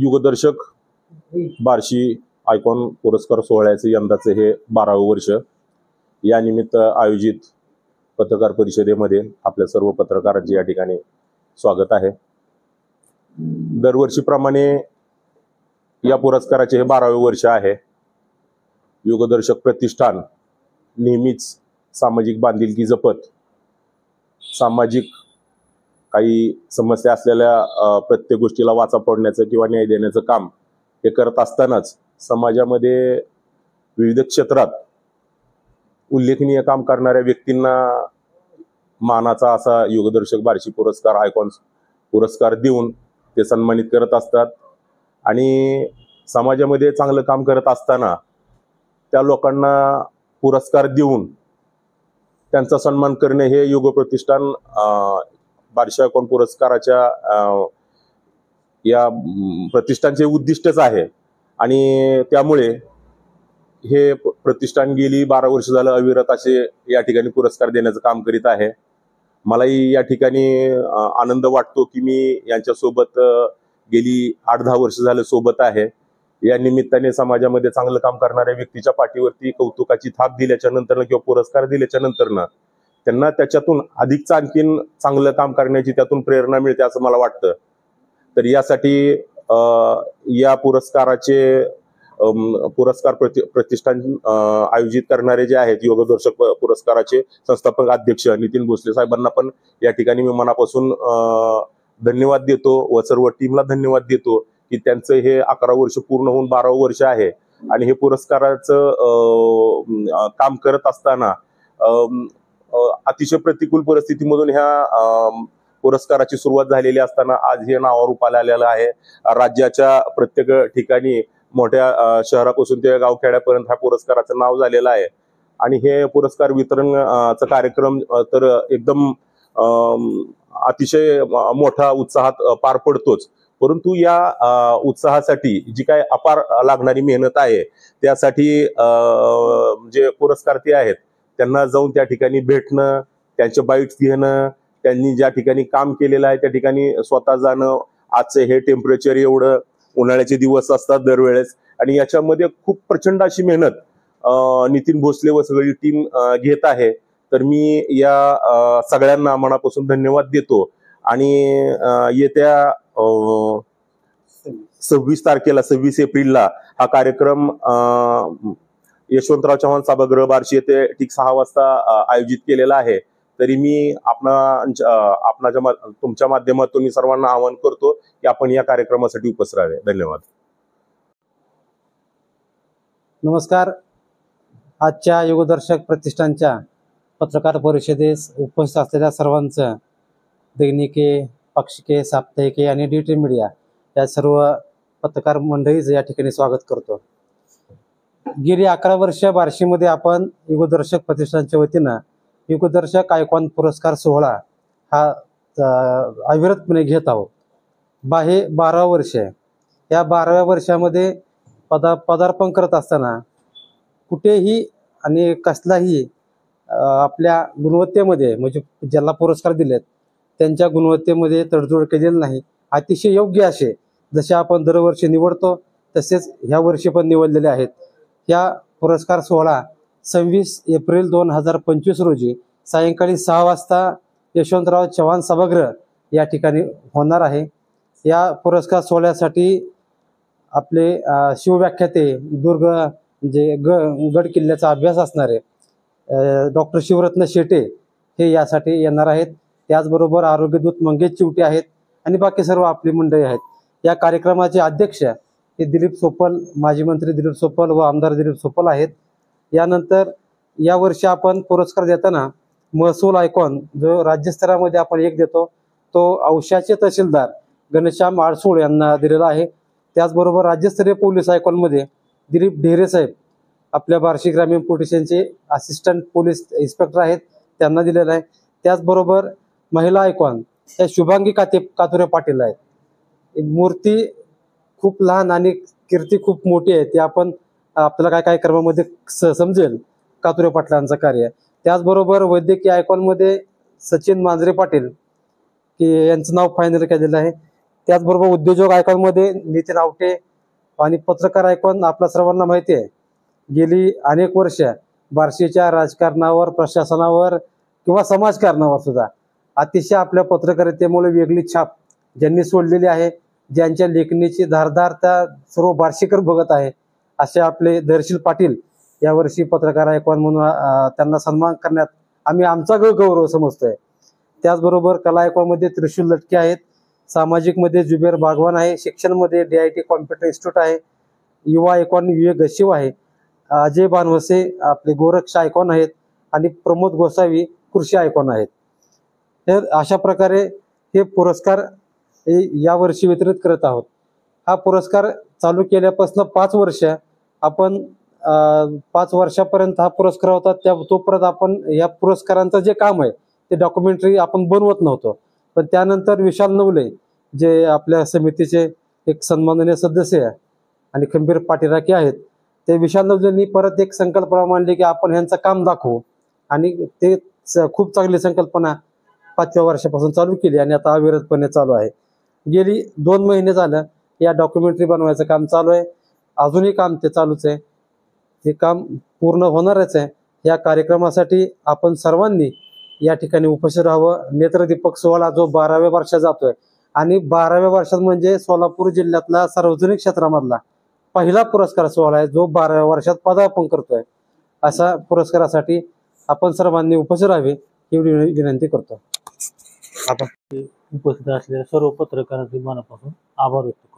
युगदर्शक Barshi icon पुरस्कार सोहळ्याचे यंदाचे हे 12वे वर्ष। या निमित्त आयोजित पत्रकार परिषदेमध्ये आपल्या सर्व पत्रकारांचे या ठिकाणी स्वागत आहे। दरवर्षीप्रमाणे या पुरस्काराचे हे 12वे वर्ष आहे। युगदर्शक प्रतिष्ठान नेहमीच सामाजिक बांधिलकी जपत सामाजिक काही समस्या असलेल्या प्रत्येक गोष्टीला वाचा फोडण्याचं किंवा न्याय देण्याचं काम हे करत असतानाच समाजामध्ये विविध क्षेत्रात उल्लेखनीय काम करणाऱ्या व्यक्तींना मानाचा असा युगदर्शक बार्शी पुरस्कार आयकॉन पुरस्कार देऊन ते सन्मानित करत असतात। आणि समाजामध्ये चांगलं काम करत असताना त्या लोकांना पुरस्कार देऊन त्यांचा सन्मान करणे हे युग प्रतिष्ठान बार्शी आयकॉन पुरस्काराच्या या प्रतिष्ठानचे उद्दिष्टच आहे। आणि त्यामुळे हे प्रतिष्ठान गेली 12 वर्ष झालं अविरत असे या ठिकाणी पुरस्कार देण्याचं काम करीत आहे। मलाही या ठिकाणी आनंद वाटतो की मी यांच्यासोबत गेली 8-10 वर्ष झाले सोबत आहे। या निमित्ताने समाजामध्ये चांगलं काम करणाऱ्या व्यक्तीच्या पाठीवरती कौतुकाची थाप दिल्याच्या नंतर किंवा पुरस्कार दिल्याच्या नंतर त्यांना त्याच्यातून अधिकच आणखीन चांगलं काम करण्याची त्यातून प्रेरणा मिळते असं मला वाटतं। तर यासाठी या पुरस्काराचे पुरस्कार प्रतिष्ठान आयोजित करणारे जे आहेत युगदर्शक पुरस्काराचे संस्थापक अध्यक्ष नितीन भोसले साहेबांना पण या ठिकाणी मी मनापासून धन्यवाद देतो व सर्व टीमला धन्यवाद देतो की त्यांचं हे 11 वर्ष पूर्ण होऊन 12वं वर्ष आहे। आणि हे पुरस्काराचं काम करत असताना अतिशय प्रतिकूल परिस्थितीमधून ह्या पुरस्काराची सुरुवात झालेली असताना आज हे नावावर रूपाला आलेलं आहे। राज्याच्या प्रत्येक ठिकाणी मोठ्या शहरापासून ते गावखेड्यापर्यंत ह्या पुरस्काराचं नाव झालेलं आहे। आणि हे पुरस्कार वितरणचा कार्यक्रम तर एकदम अतिशय मोठा उत्साहात पार पडतोच, परंतु या उत्साहासाठी जी काय अपार लागणारी मेहनत आहे त्यासाठी जे पुरस्कारार्थी आहेत त्यांना जाऊन त्या ठिकाणी भेटणं, त्यांचे बाईट्स घेणं, त्यांनी ज्या ठिकाणी काम केलेलं आहे त्या ठिकाणी स्वतः जाणं, आजचं हे टेम्परेचर एवढं, उन्हाळ्याचे दिवस असतात दरवेळेस, आणि याच्यामध्ये खूप प्रचंड अशी मेहनत नितीन भोसले व सगळी टीम घेत आहे। तर मी या सगळ्यांना मनापासून धन्यवाद देतो। आणि येत्या 26 तारखेला 26 एप्रिलला हा कार्यक्रम यशवंतराव चव्हाण सभागृह बार्शी येथे ठीक 6 वाजता आयोजित केलेला आहे। तरी मी तुमच्या माध्यमातून मी सर्वांना आवाहन करतो की आपण या कार्यक्रमासाठी उपस्थित राहावे। धन्यवाद। नमस्कार। आजच्या युगदर्शक प्रतिष्ठानच्या पत्रकार परिषदेस उपस्थित असलेल्या सर्वांचं दैनिके, पाक्षिके, साप्ताहिके आणि डिजिटल मीडिया या सर्व पत्रकार मंडळीचं या ठिकाणी स्वागत करतो। गेली 11 वर्ष बार्शीमध्ये आपण युगदर्शक प्रतिष्ठानच्या वतीनं युगदर्शक आयकॉन पुरस्कार सोहळा हा अविरतपणे घेत आहोत। हे 12 वर्ष आहे। या 12व्या वर्षामध्ये पदार्पण करत असताना कुठेही आणि कसलाही आपल्या गुणवत्तेमध्ये म्हणजे ज्याला पुरस्कार दिलेत त्यांच्या गुणवत्तेमध्ये तडजोड केलेली नाही। अतिशय योग्य असे जसे आपण दरवर्षी निवडतो तसेच ह्या वर्षी पण निवडलेले आहेत। या पुरस्कार सोहळा 26 एप्रिल 2025 रोजी सायंकाळी 6 वाजता यशवंतराव चव्हाण सभागृह या ठिकाणी होणार आहे। या पुरस्कार सोहळ्यासाठी आपले शिवव्याख्याते दुर्ग म्हणजे गड किल्ल्याचा अभ्यास असणारे डॉक्टर शिवरत्न शेटे हे यासाठी येणार आहेत। त्याचबरोबर आरोग्यदूत मंगेश चिवटे आहेत आणि बाकी सर्व आपली मंडळी आहेत। या कार्यक्रमाचे अध्यक्ष हे दिलीप सोपल, माजी मंत्री दिलीप सोपल व आमदार दिलीप सोपल आहेत। यानंतर यावर्षी आपण पुरस्कार देताना महसूल आयकॉन जो राज्यस्तरामध्ये आपण एक देतो तो औशाचे तहसीलदार घनश्याम आळसूळ यांना दिलेला आहे। त्याचबरोबर राज्यस्तरीय पोलीस आयकॉनमध्ये दिलीप ढेरे साहेब आपल्या बार्शी ग्रामीण पोलीस स्टेशनचे असिस्टंट पोलीस इन्स्पेक्टर आहेत, त्यांना दिलेला आहे। त्याचबरोबर महिला आयकॉन त्या शुभांगी कातुरे पाटील आहेत। मूर्ती खूप लहान आणि कीर्ती खूप मोठी आहे, ती आपण आपल्याला काय कार्यक्रमामध्ये समजेल कातुरे पाटलांचं कार्य। त्याचबरोबर वैद्यकीय आयकॉनमध्ये सचिन मांजरे पाटील की यांचं नाव फायनल केलेलं आहे। त्याचबरोबर उद्योजक आयकॉनमध्ये नितीन आवटे आणि पत्रकार आयकॉन आपल्या सर्वांना माहिती आहे, गेली अनेक वर्ष बार्शीच्या राजकारणावर, प्रशासनावर किंवा समाजकारणावर सुद्धा अतिशय आपल्या पत्रकारितेमुळे वेगळी छाप ज्यांनी सोडलेली आहे, ज्यांच्या लेखणीची धारदार त्या सर्व बार्शीकर बघत आहे, असे आपले धैर्यशील पाटील यावर्षी पत्रकार आयकॉन म्हणून त्यांना सन्मान करण्यात आम्ही आमचा गौरव समजतोय. त्याचबरोबर कला आयकॉनमध्ये त्रिशूल लटके आहेत, सामाजिकमध्ये जुबेर बागवान आहे, शिक्षणमध्ये DIT कॉम्प्युटर इन्स्टिट्यूट आहे, युवा आयकॉन विवेक गशिव आहे, अजय बानवसे आपले गोरक्ष आयकॉन आहेत आणि प्रमोद गोसावी कृषी आयकॉन आहेत. तर अशा प्रकारे हे पुरस्कार यावर्षी वितरित करत आहोत. हा पुरस्कार चालू केल्यापासून 5 वर्ष आपण 5 वर्षापर्यंत हा पुरस्कार होता, तोपर्यंत आपण या पुरस्कारांचं जे काम आहे ते डॉक्युमेंटरी आपण बनवत नव्हतो. पण त्यानंतर विशाल नवले जे आपल्या समितीचे एक सन्माननीय सदस्य आणि खंबीर पाठीराखे आहेत, ते विशाल नवलेंनी परत एक संकल्पना मांडली की आपण ह्यांचं काम दाखवू, आणि ते खूप चांगली संकल्पना 5व्या वर्षापासून चालू केली आणि आता अविरतपणे चालू आहे. गेली 2 महिने झालं या डॉक्युमेंटरी बनवायचं काम चालू आहे. अजूनही काम ते चालूच आहे, हे काम पूर्ण होणारच आहे. या कार्यक्रमासाठी आपण सर्वांनी या ठिकाणी उपस्थित राहावं. नेत्रदीपक सोहळा जो 12व्या वर्षात जातोय आणि 12व्या वर्षात म्हणजे सोलापूर जिल्ह्यातला सार्वजनिक क्षेत्रामधला पहिला पुरस्कार सोहळा आहे जो 12व्या वर्षात पदार्पण करतोय. अशा पुरस्कारासाठी आपण सर्वांनी उपस्थित राहावे एवढी विनंती करतो. उपस्थित असलेल्या सर्व पत्रकारांचे मनापासून आभार व्यक्त करतो.